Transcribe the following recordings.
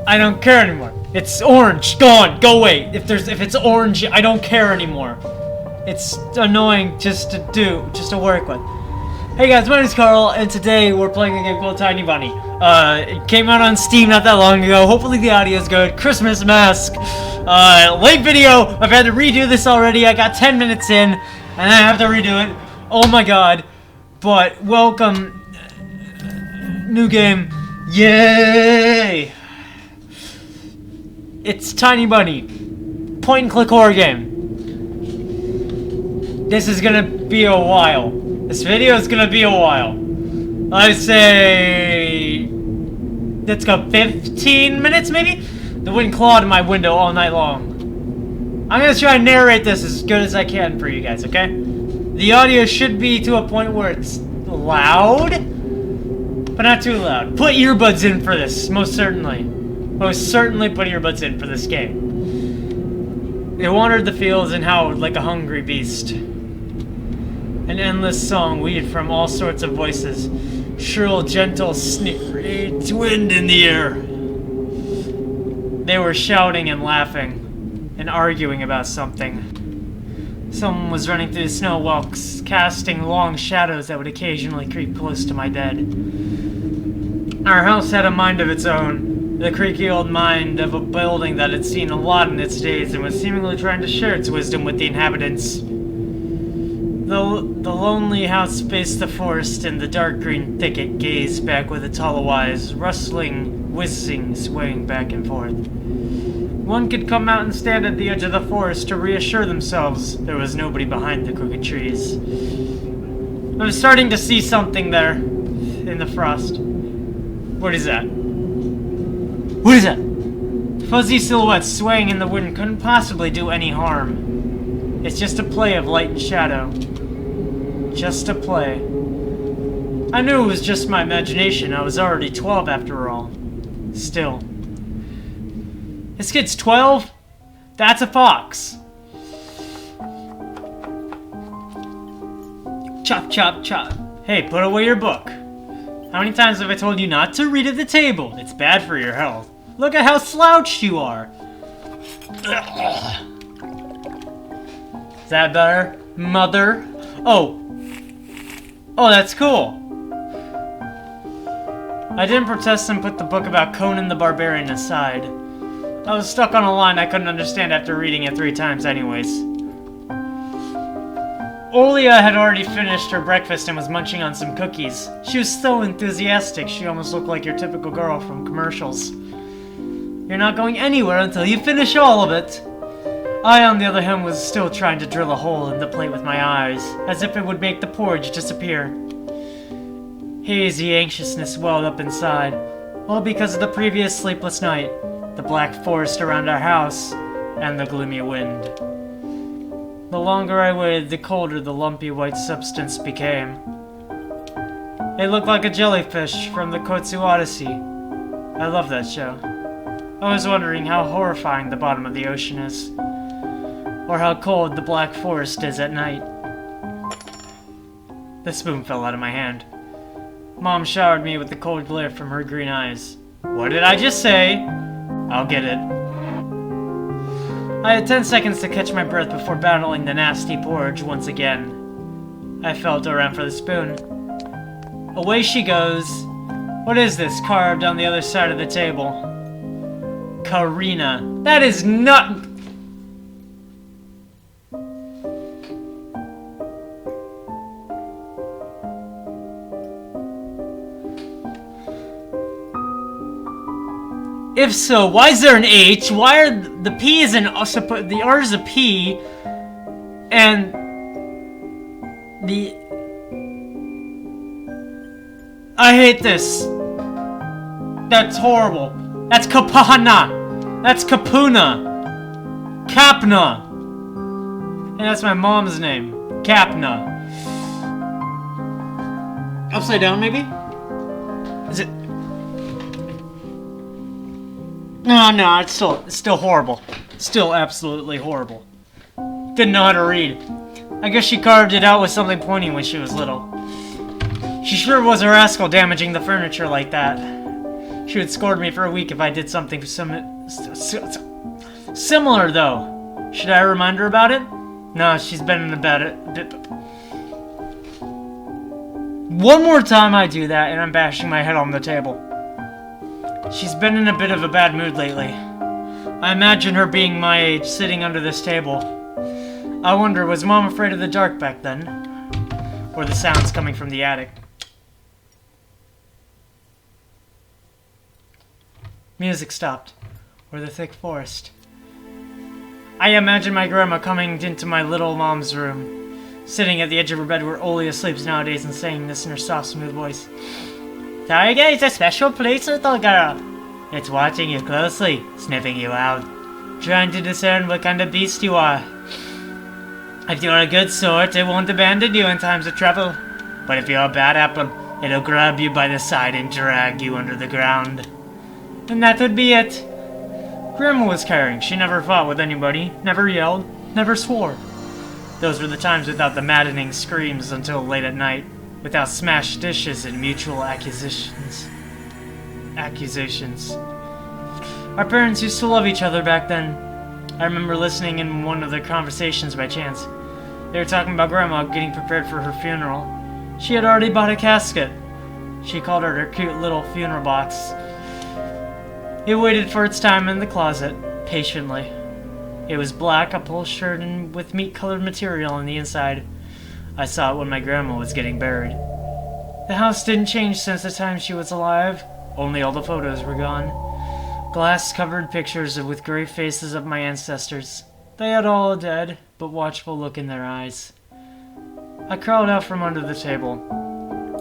I don't care anymore. It's orange. Gone. Go away. If it's orange, I don't care anymore. It's annoying just to work with. Hey guys, my name is Carl, and today we're playing a game called Tiny Bunny. It came out on Steam not that long ago. Hopefully the audio is good. Christmas mask. Late video. I've had to redo this already. I got 10 minutes in, and I have to redo it. Oh my god. But welcome. New game. Yay! It's Tiny Bunny. Point and click horror game. This is gonna be a while. This video is gonna be a while. I say... let's go 15 minutes maybe? The wind clawed in my window all night long. I'm gonna try and narrate this as good as I can for you guys, okay? The audio should be to a point where it's loud, but not too loud. Put earbuds in for this, most certainly. Most certainly put earbuds in for this game. It wandered the fields and howled like a hungry beast. An endless song weaved from all sorts of voices. Shrill, gentle, sneery wind in the air. They were shouting and laughing and arguing about something. Someone was running through the snow walks, casting long shadows that would occasionally creep close to my bed. Our house had a mind of its own, the creaky old mind of a building that had seen a lot in its days and was seemingly trying to share its wisdom with the inhabitants. The lonely house faced the forest, and the dark green thicket gazed back with its hollow eyes, rustling, whizzing, swaying back and forth. One could come out and stand at the edge of the forest to reassure themselves there was nobody behind the crooked trees. I was starting to see something there, in the frost. What is that? What is that? Fuzzy silhouettes swaying in the wind couldn't possibly do any harm. It's just a play of light and shadow. Just a play. I knew it was just my imagination. I was already 12 after all. Still. This kid's 12? That's a fox. Chop, chop, chop. Hey, put away your book. How many times have I told you not to read at the table? It's bad for your health. Look at how slouched you are. Is that better, mother? Oh, that's cool. I didn't protest and put the book about Conan the Barbarian aside. I was stuck on a line I couldn't understand after reading it 3 times anyways. Olia had already finished her breakfast and was munching on some cookies. She was so enthusiastic, she almost looked like your typical girl from commercials. You're not going anywhere until you finish all of it. I, on the other hand, was still trying to drill a hole in the plate with my eyes, as if it would make the porridge disappear. Hazy anxiousness welled up inside, all because of the previous sleepless night, the black forest around our house, and the gloomy wind. The longer I waited, the colder the lumpy white substance became. It looked like a jellyfish from the Kotsu Odyssey. I love that show. I was wondering how horrifying the bottom of the ocean is, or how cold the black forest is at night. The spoon fell out of my hand. Mom showered me with the cold glare from her green eyes. What did I just say? I'll get it. I had 10 seconds to catch my breath before battling the nasty porridge once again. I felt around for the spoon. Away she goes. What is this carved on the other side of the table? Karina. That is not... If so, why is there an H? Why are the P is an the R is a P, and the I hate this. That's horrible. That's Kapana. That's Kapuna. Kapna. And that's my mom's name. Kapna. Upside down, maybe? Is it? No, it's still horrible. Still absolutely horrible. Didn't know how to read. I guess she carved it out with something pointy when she was little. She sure was a rascal damaging the furniture like that. She would scold me for a week if I did something similar, though. Should I remind her about it? No, she's been in a bit. One more time I do that, and I'm bashing my head on the table. She's been in a bit of a bad mood lately. I imagine her being my age, sitting under this table. I wonder, was Mom afraid of the dark back then? Or the sounds coming from the attic? Music stopped. Or the thick forest. I imagine my grandma coming into my little mom's room, sitting at the edge of her bed where Olia sleeps nowadays and saying this in her soft, smooth voice. Target is a special place, little girl. It's watching you closely, sniffing you out, trying to discern what kind of beast you are. If you're a good sort, it won't abandon you in times of trouble. But if you're a bad apple, it'll grab you by the side and drag you under the ground. And that would be it. Grandma was caring. She never fought with anybody, never yelled, never swore. Those were the times without the maddening screams until late at night, without smashed dishes and mutual accusations. Our parents used to love each other back then. I remember listening in one of their conversations by chance. They were talking about Grandma getting prepared for her funeral. She had already bought a casket. She called it her cute little funeral box. It waited for its time in the closet, patiently. It was black, upholstered, and with meat-colored material on the inside. I saw it when my grandma was getting buried. The house didn't change since the time she was alive, only all the photos were gone. Glass-covered pictures with grey faces of my ancestors. They had all dead, but watchful look in their eyes. I crawled out from under the table.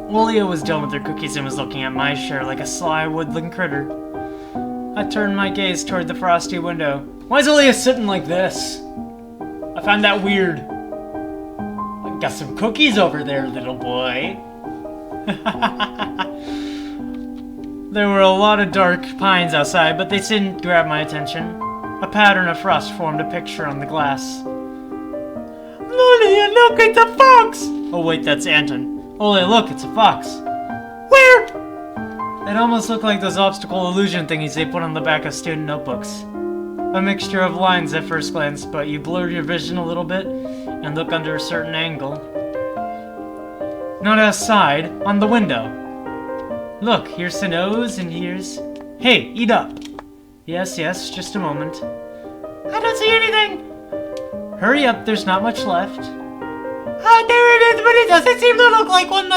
Olia was done with her cookies and was looking at my share like a sly woodland critter. I turned my gaze toward the frosty window. Why is Olia sitting like this? I found that weird. I got some cookies over there, little boy. There were a lot of dark pines outside, but they didn't grab my attention. A pattern of frost formed a picture on the glass. Olia, look, it's a fox! Oh wait, that's Anton. Olia, look, it's a fox. Where? It almost looked like those optical illusion thingies they put on the back of student notebooks. A mixture of lines at first glance, but you blur your vision a little bit and look under a certain angle. Not outside, on the window. Look, here's the nose and here's... Hey, eat up! Yes, just a moment. I don't see anything! Hurry up, there's not much left. Ah, there it is, but it doesn't seem to look like one,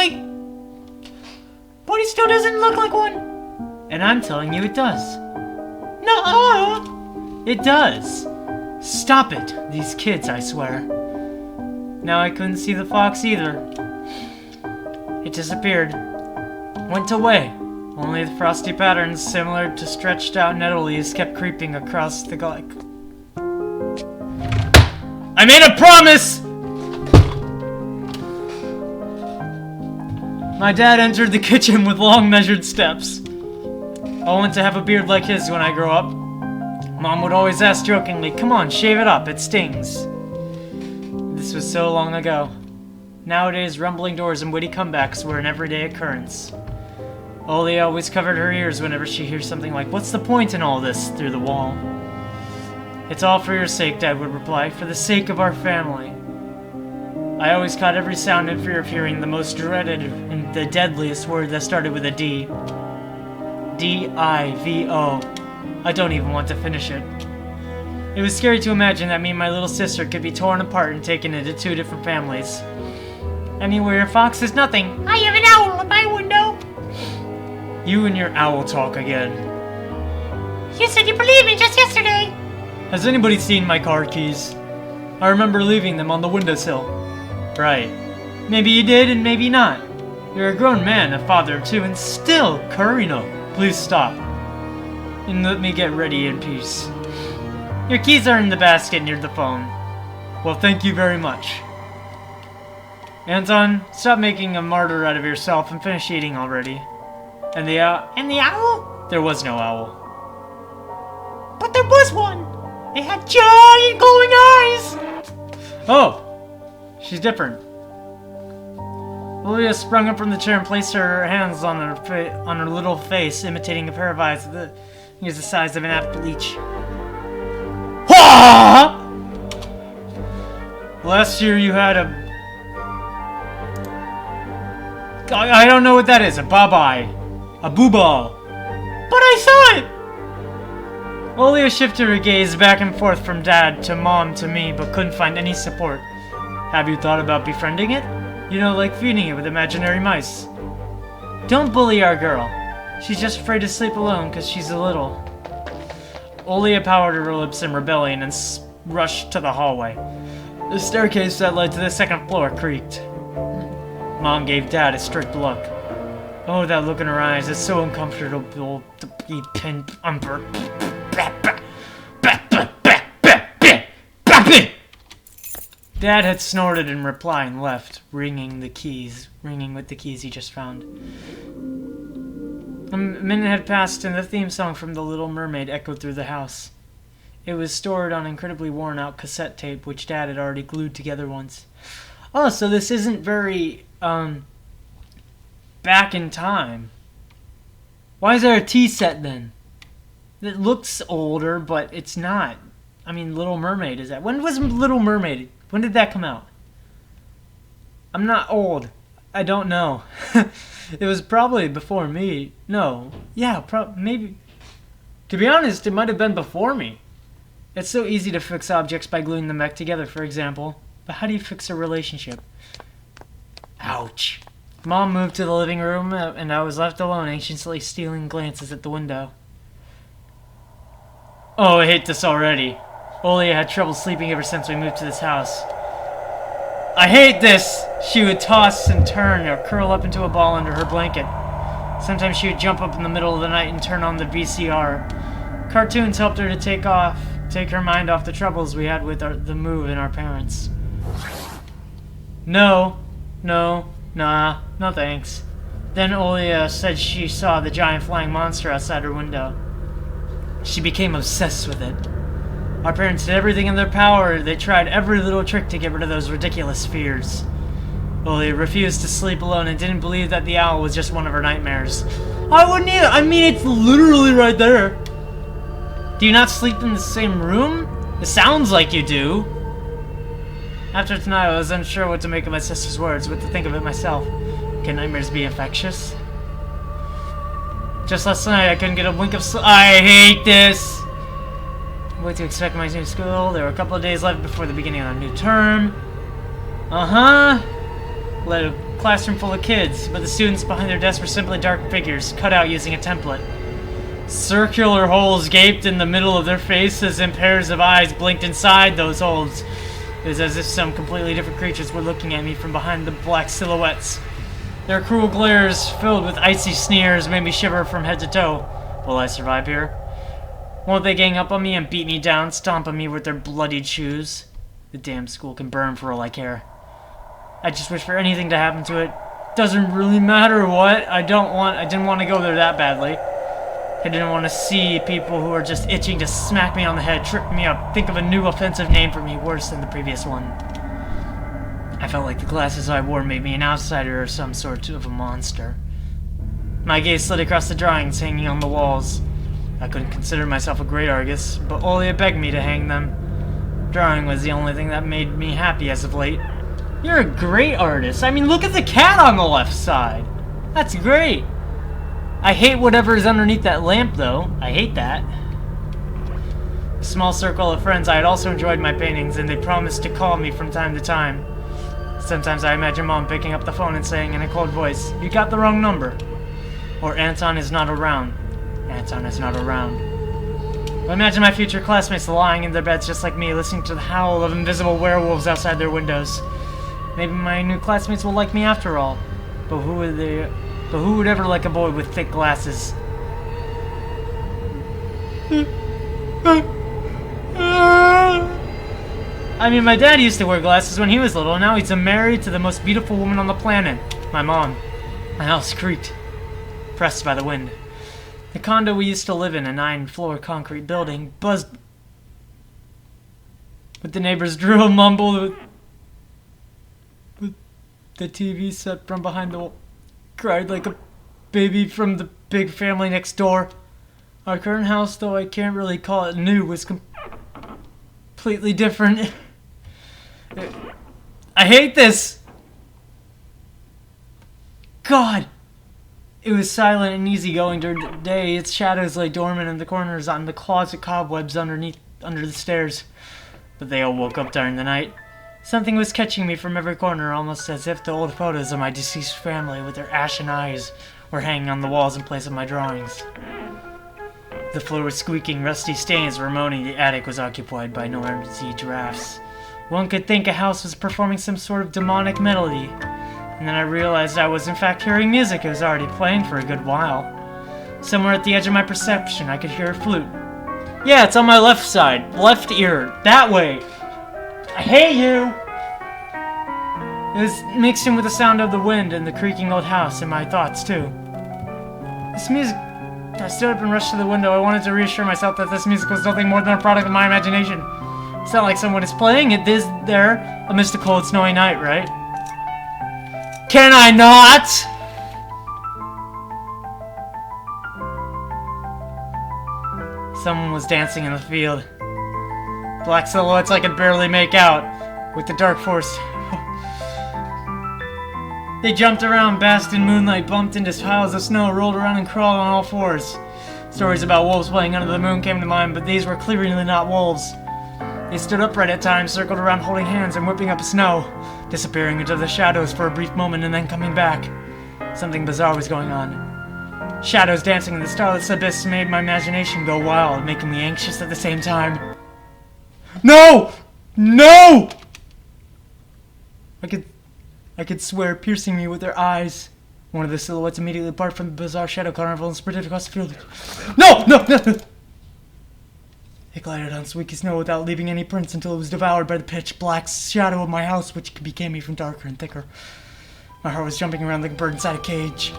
But it still doesn't look like one. And I'm telling you it does. No, it does. Stop it, these kids, I swear. Now I couldn't see the fox either. It disappeared. Went away. Only the frosty patterns, similar to stretched out nettle leaves, kept creeping across the glass. I made a promise! My dad entered the kitchen with long measured steps. I want to have a beard like his when I grow up. Mom would always ask jokingly, come on, shave it up, it stings. This was so long ago. Nowadays, rumbling doors and witty comebacks were an everyday occurrence. Olia always covered her ears whenever she hears something like, what's the point in all this, through the wall. It's all for your sake, Dad would reply, for the sake of our family. I always caught every sound in fear of hearing the most dreaded and the deadliest word that started with a D. D-I-V-O. I don't even want to finish it. It was scary to imagine that me and my little sister could be torn apart and taken into two different families. Anyway, a fox is nothing. I have an owl at my window. You and your owl talk again. You said you believed me just yesterday. Has anybody seen my car keys? I remember leaving them on the windowsill. Right. Maybe you did and maybe not. You're a grown man, a father of two, and still, Karino, please stop. And let me get ready in peace. Your keys are in the basket near the phone. Well, thank you very much. Anton, stop making a martyr out of yourself and finish eating already. And the owl? There was no owl. But there was one! It had giant glowing eyes! Oh! She's different. Olivia sprung up from the chair and placed her hands on her little face, imitating a pair of eyes that was the size of an adult leech. Last year you had a... I don't know what that is. A bye-bye. A boo-ball. But I saw it! Olivia shifted her gaze back and forth from Dad to Mom to me, but couldn't find any support. Have you thought about befriending it? You know, like feeding it with imaginary mice. Don't bully our girl. She's just afraid to sleep alone because she's a little. Olivia pouted her lips in rebellion and rushed to the hallway. The staircase that led to the second floor creaked. Mom gave Dad a strict look. Oh, that look in her eyes is so uncomfortable to be pinned under. Dad had snorted in reply and left, ringing with the keys he just found. A minute had passed and the theme song from The Little Mermaid echoed through the house. It was stored on incredibly worn-out cassette tape, which Dad had already glued together once. Oh, so this isn't very, back in time. Why is there a tea set then? It looks older, but it's not. I mean, Little Mermaid is that. When was Little Mermaid? When did that come out? I'm not old. I don't know. It was probably before me. No. Yeah, maybe. To be honest, it might have been before me. It's so easy to fix objects by gluing them back together, for example. But how do you fix a relationship? Ouch. Mom moved to the living room, and I was left alone, anxiously stealing glances at the window. Oh, I hate this already. Olivia had trouble sleeping ever since we moved to this house. I hate this! She would toss and turn or curl up into a ball under her blanket. Sometimes she would jump up in the middle of the night and turn on the VCR. Cartoons helped her to take her mind off the troubles we had with the move and our parents. No thanks. Then Olivia said she saw the giant flying monster outside her window. She became obsessed with it. Our parents did everything in their power. They tried every little trick to get rid of those ridiculous fears. Olivia refused to sleep alone and didn't believe that the owl was just one of her nightmares. I wouldn't either. I mean, it's literally right there. Do you not sleep in the same room? It sounds like you do. After tonight, I was unsure what to make of my sister's words, what to think of it myself. Can nightmares be infectious? Just last night, I couldn't get a wink of sleep. I hate this. What to expect my new school. There were a couple of days left before the beginning of our new term. Led a classroom full of kids, but the students behind their desks were simply dark figures, cut out using a template. Circular holes gaped in the middle of their faces, and pairs of eyes blinked inside those holes. It was as if some completely different creatures were looking at me from behind the black silhouettes. Their cruel glares, filled with icy sneers, made me shiver from head to toe. Will I survive here? Won't they gang up on me and beat me down, stomp on me with their bloodied shoes? The damn school can burn for all I care. I just wish for anything to happen to it. Doesn't really matter what. I didn't want to go there that badly. I didn't want to see people who are just itching to smack me on the head, trip me up, think of a new offensive name for me worse than the previous one. I felt like the glasses I wore made me an outsider or some sort of a monster. My gaze slid across the drawings hanging on the walls. I couldn't consider myself a great artist, but Olivia begged me to hang them. Drawing was the only thing that made me happy as of late. You're a great artist. I mean, look at the cat on the left side. That's great. I hate whatever is underneath that lamp, though. I hate that. A small circle of friends I had also enjoyed my paintings, and they promised to call me from time to time. Sometimes I imagine Mom picking up the phone and saying in a cold voice, "You got the wrong number." Or, "Anton is not around. Anton is not around." I imagine my future classmates lying in their beds just like me, listening to the howl of invisible werewolves outside their windows. Maybe my new classmates will like me after all. But who would ever like a boy with thick glasses? I mean, my dad used to wear glasses when he was little, and now he's married to the most beautiful woman on the planet, my mom. My house creaked, pressed by the wind. The condo we used to live in, a 9-floor concrete building, buzzed with the neighbor's drill mumble. the TV set from behind the wall. Cried like a baby from the big family next door. Our current house, though I can't really call it new, was completely different. I hate this! God! It was silent and easygoing during the day. Its shadows lay dormant in the corners on the closet cobwebs under the stairs. But they all woke up during the night. Something was catching me from every corner, almost as if the old photos of my deceased family with their ashen eyes were hanging on the walls in place of my drawings. The floor was squeaking, rusty stains were moaning, the attic was occupied by noisy drafts. One could think a house was performing some sort of demonic melody. And then I realized I was in fact hearing music. It was already playing for a good while. Somewhere at the edge of my perception, I could hear a flute. Yeah, it's on my left side. Left ear. That way. I hate you! It was mixed in with the sound of the wind and the creaking old house and my thoughts, too. This music... I stood up and rushed to the window. I wanted to reassure myself that this music was nothing more than a product of my imagination. It's not like someone is playing it there amidst a cold, snowy night, right? Can I not? Someone was dancing in the field. Black silhouettes I could barely make out, with the dark forest. They jumped around, basked in moonlight, bumped into piles of snow, rolled around and crawled on all fours. Stories about wolves playing under the moon came to mind, but these were clearly not wolves. They stood upright at times, circled around holding hands and whipping up snow, disappearing into the shadows for a brief moment and then coming back. Something bizarre was going on. Shadows dancing in the starless abyss made my imagination go wild, making me anxious at the same time. No! No! I could swear, piercing me with their eyes. One of the silhouettes immediately apart from the bizarre shadow carnival and sprinted across the field. No! No! No! It glided on squeaky snow without leaving any prints until it was devoured by the pitch black shadow of my house, which became even darker and thicker. My heart was jumping around like a bird inside a cage.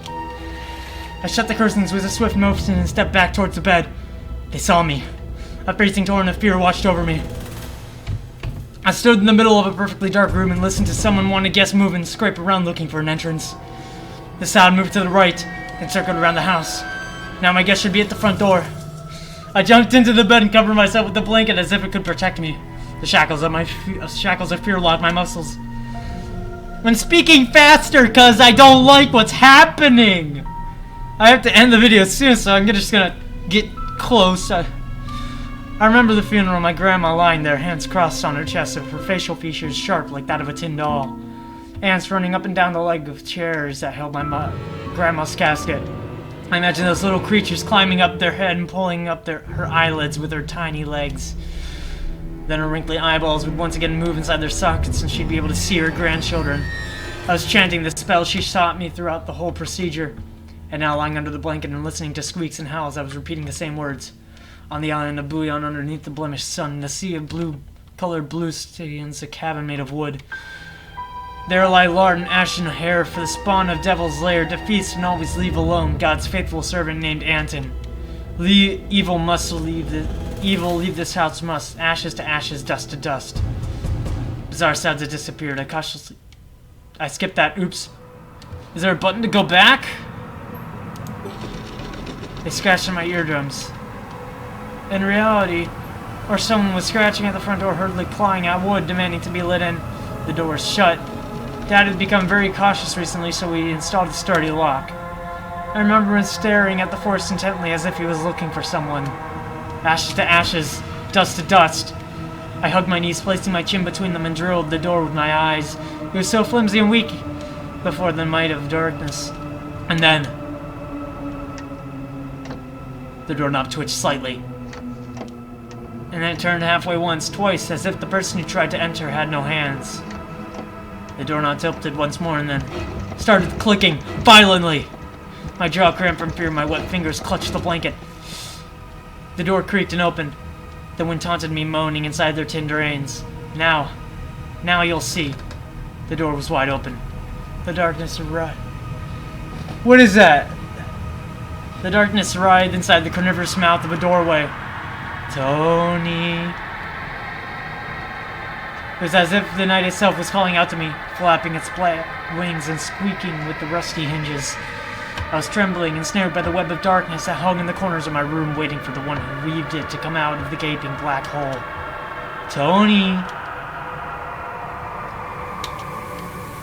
I shut the curtains with a swift motion and stepped back towards the bed. They saw me. A freezing torrent of fear washed over me. I stood in the middle of a perfectly dark room and listened to someone want to guess move and scrape around looking for an entrance. The sound moved to the right and circled around the house. Now my guess should be at the front door. I jumped into the bed and covered myself with the blanket as if it could protect me. The shackles of fear locked my muscles. I'm speaking faster because I don't like what's happening. I have to end the video soon, so I'm just gonna get close. I remember the funeral, my grandma lying there, hands crossed on her chest, with her facial features sharp like that of a tin doll. Ants running up and down the leg of chairs that held my grandma's casket. I imagine those little creatures climbing up their head and pulling up her eyelids with their tiny legs. Then her wrinkly eyeballs would once again move inside their sockets and she'd be able to see her grandchildren. I was chanting the spell she taught me throughout the whole procedure. And now lying under the blanket and listening to squeaks and howls, I was repeating the same words. On the island of Bouillon, underneath the blemished sun, in a sea of blue-colored blue stands a cabin made of wood. There lie lard and ashen hair for the spawn of devil's lair, to feast and always leave alone God's faithful servant named Anton. Evil leave this house must, ashes to ashes, dust to dust. Bizarre sounds had disappeared. I skipped that. Oops. Is there a button to go back? They scratched in my eardrums. In reality, or someone was scratching at the front door, hurriedly clawing at wood, demanding to be let in. The door was shut. Dad had become very cautious recently, so we installed a sturdy lock. I remember him staring at the forest intently as if he was looking for someone. Ashes to ashes, dust to dust. I hugged my knees, placing my chin between them, and drilled the door with my eyes. It was so flimsy and weak before the might of darkness. And then the doorknob twitched slightly. And then it turned halfway once, twice, as if the person who tried to enter had no hands. The doorknob tilted once more and then started clicking violently. My jaw cramped from fear, my wet fingers clutched the blanket. The door creaked and opened. The wind taunted me, moaning inside their tin drains. Now you'll see. The door was wide open. The darkness writhed. What is that? The darkness writhed inside the carnivorous mouth of a doorway. Tony. It was as if the night itself was calling out to me, flapping its wings and squeaking with the rusty hinges. I was trembling and snared by the web of darkness that hung in the corners of my room, waiting for the one who weaved it to come out of the gaping black hole. Tony!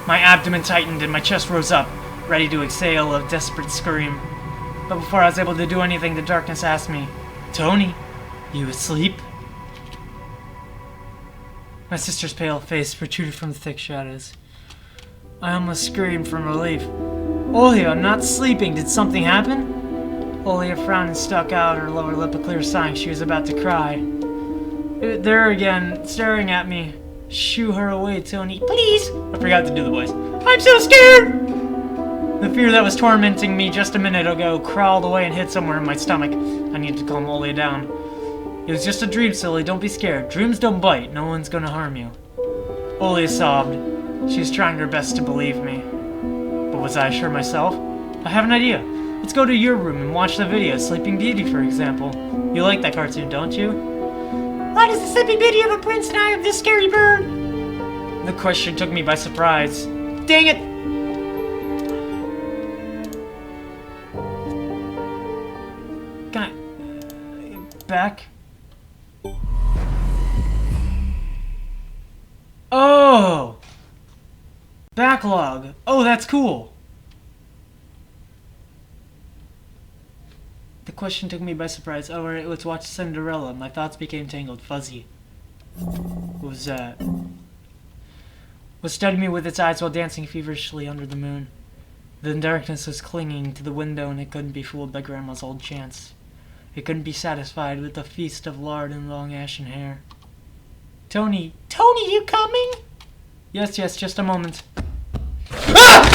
My abdomen tightened and my chest rose up, ready to exhale a desperate scream. But before I was able to do anything, the darkness asked me, "Tony, you asleep?" My sister's pale face protruded from the thick shadows. I almost screamed from relief. "Olia, I'm not sleeping. Did something happen?" Olia frowned and stuck out her lower lip, a clear sign she was about to cry. There again, staring at me. "Shoo her away, Tony. Please!" I forgot to do the voice. "I'm so scared!" The fear that was tormenting me just a minute ago crawled away and hid somewhere in my stomach. I needed to calm Olia down. "It was just a dream, silly. Don't be scared. Dreams don't bite. No one's gonna harm you." Olia sobbed. She was trying her best to believe me. But was I sure myself? "I have an idea. Let's go to your room and watch the video. Sleeping Beauty, for example. You like that cartoon, don't you?" "Why does the Sleeping Beauty have a prince and I have this scary bird?" The question took me by surprise. Dang it! Back. Oh! Backlog. Oh, that's cool. The question took me by surprise. Alright, let's watch Cinderella. My thoughts became tangled, fuzzy. What was that? Was studying me with its eyes while dancing feverishly under the moon. The darkness was clinging to the window and it couldn't be fooled by Grandma's old chants. It couldn't be satisfied with a feast of lard and long ashen hair. Tony, you coming? Yes, just a moment. Ah!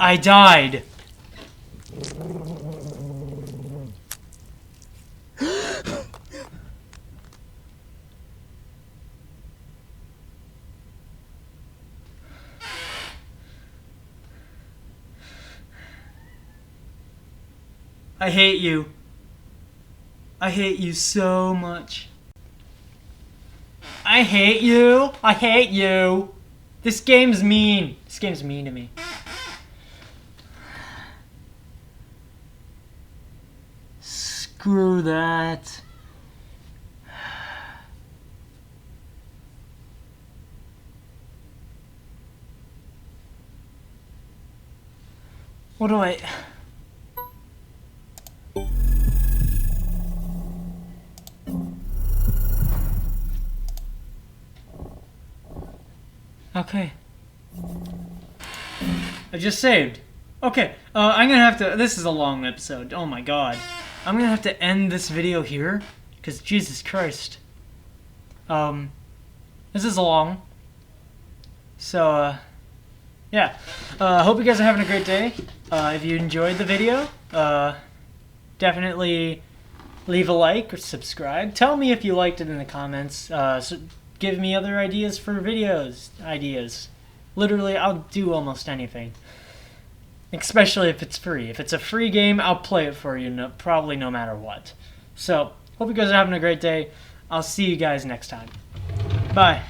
I died. I hate you. I hate you so much. I hate you. I hate you. This game's mean. This game's mean to me. Screw that. What do I... Okay. I just saved. Okay, I'm gonna have to... This is a long episode. Oh my god. I'm gonna have to end this video here. Because, Jesus Christ. This is long. So, yeah. Hope you guys are having a great day. If you enjoyed the video, definitely leave a like or subscribe. Tell me if you liked it in the comments. Give me other ideas for ideas. Literally, I'll do almost anything. Especially if it's free. If it's a free game, I'll play it for you, probably no matter what. So, hope you guys are having a great day. I'll see you guys next time. Bye.